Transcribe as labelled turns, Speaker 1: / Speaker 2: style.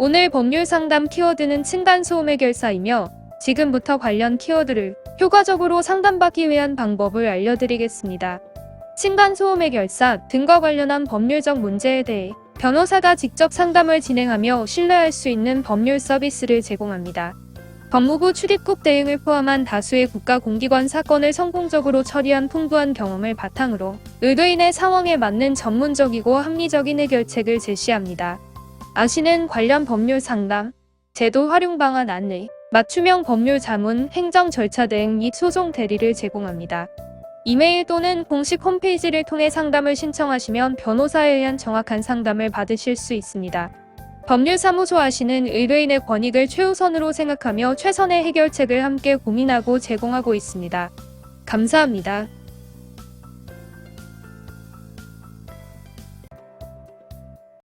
Speaker 1: 오늘 법률 상담 키워드는 층간소음 해결사이며 지금부터 관련 키워드를 효과적으로 상담받기 위한 방법을 알려드리겠습니다. 층간소음 해결사 등과 관련한 법률적 문제에 대해 변호사가 직접 상담을 진행하며 신뢰할 수 있는 법률 서비스를 제공합니다. 법무부 출입국 대행을 포함한 다수의 국가공기관 사건을 성공적으로 처리한 풍부한 경험을 바탕으로 의뢰인의 상황에 맞는 전문적이고 합리적인 해결책을 제시합니다. 아시는 관련 법률 상담, 제도 활용 방안 안내, 맞춤형 법률 자문, 행정 절차 대행 및 소송 대리를 제공합니다. 이메일 또는 공식 홈페이지를 통해 상담을 신청하시면 변호사에 의한 정확한 상담을 받으실 수 있습니다. 법률사무소 아시는 의뢰인의 권익을 최우선으로 생각하며 최선의 해결책을 함께 고민하고 제공하고 있습니다. 감사합니다.